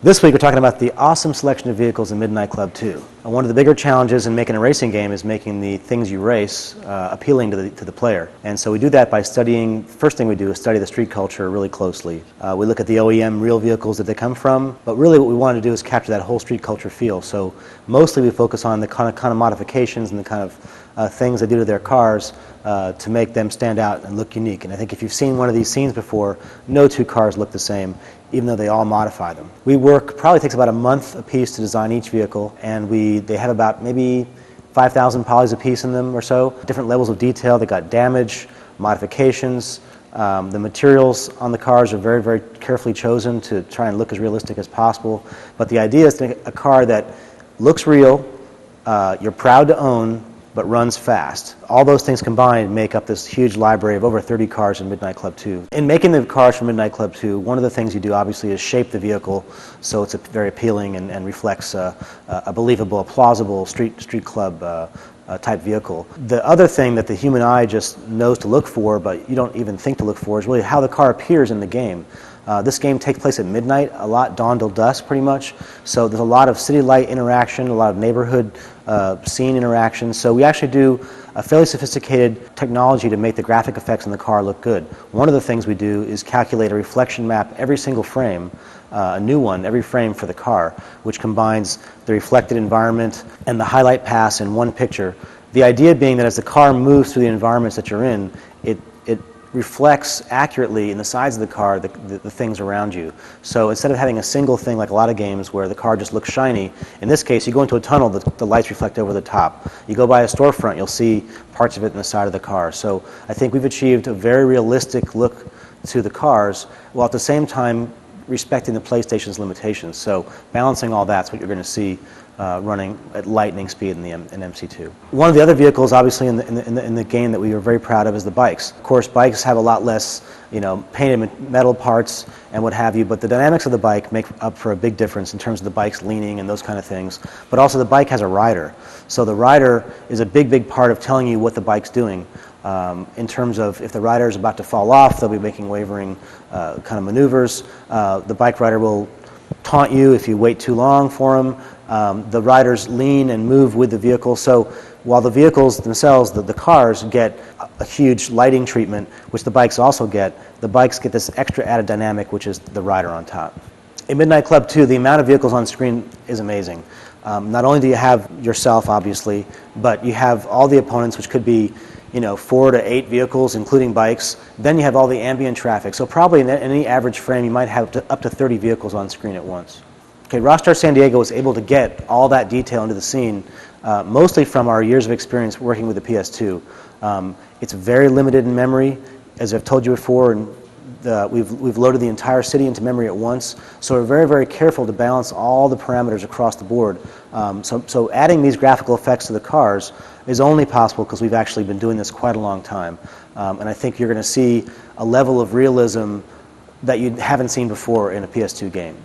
This week we're talking about the awesome selection of vehicles in Midnight Club 2. One of the bigger challenges in making a racing game is making the things you race appealing to the player. And so we do that by studying, first thing we do is study the street culture really closely. We look at the OEM real vehicles that they come from, but really what we want to do is capture that whole street culture feel. So mostly we focus on the kind of modifications and the kind of things they do to their cars to make them stand out and look unique. And I think if you've seen one of these scenes before, no two cars look the same, even though they all modify them. We work, probably takes about a month a piece to design each vehicle, and they have about maybe 5,000 polys a piece in them or so. Different levels of detail. They got damage, modifications. The materials on the cars are very, very carefully chosen to try and look as realistic as possible. But the idea is to make a car that looks real, you're proud to own, but runs fast. All those things combined make up this huge library of over 30 cars in Midnight Club 2. In making the cars for Midnight Club 2, one of the things you do obviously is shape the vehicle so it's very appealing and reflects a believable, a plausible street club type vehicle. The other thing that the human eye just knows to look for, but you don't even think to look for, is really how the car appears in the game. This game takes place at midnight, a lot dawn till dusk pretty much, so there's a lot of city light interaction, a lot of neighborhood scene interaction, so we actually do a fairly sophisticated technology to make the graphic effects in the car look good. One of the things we do is calculate a reflection map every single frame, a new one every frame for the car, which combines the reflected environment and the highlight pass in one picture. The idea being that as the car moves through the environments that you're in, it reflects accurately in the sides of the car the things around you. So instead of having a single thing like a lot of games where the car just looks shiny, in this case you go into a tunnel, the lights reflect over the top. You go by a storefront, you'll see parts of it in the side of the car. So I think we've achieved a very realistic look to the cars while at the same time respecting the PlayStation's limitations. So balancing all that's what you're going to see running at lightning speed in MC2. One of the other vehicles, obviously, in the game that we are very proud of is the bikes. Of course, bikes have a lot less, painted metal parts and what have you, but the dynamics of the bike make up for a big difference in terms of the bike's leaning and those kind of things. But also the bike has a rider. So the rider is a big part of telling you what the bike's doing. In terms of if the rider is about to fall off, they'll be making wavering kind of maneuvers. The bike rider will taunt you if you wait too long for him. The riders lean and move with the vehicle. So while the vehicles themselves, the cars, get a huge lighting treatment, which the bikes also get, the bikes get this extra added dynamic, which is the rider on top. In Midnight Club 2, the amount of vehicles on screen is amazing. Not only do you have yourself, obviously, but you have all the opponents, which could be 4 to 8 vehicles, including bikes. Then you have all the ambient traffic. So probably in any average frame, you might have up to 30 vehicles on screen at once. Okay, Rockstar San Diego was able to get all that detail into the scene, mostly from our years of experience working with the PS2. It's very limited in memory, as I've told you before, and we've loaded the entire city into memory at once. So we're very, very careful to balance all the parameters across the board. So adding these graphical effects to the cars is only possible because we've actually been doing this quite a long time. And I think you're going to see a level of realism that you haven't seen before in a PS2 game.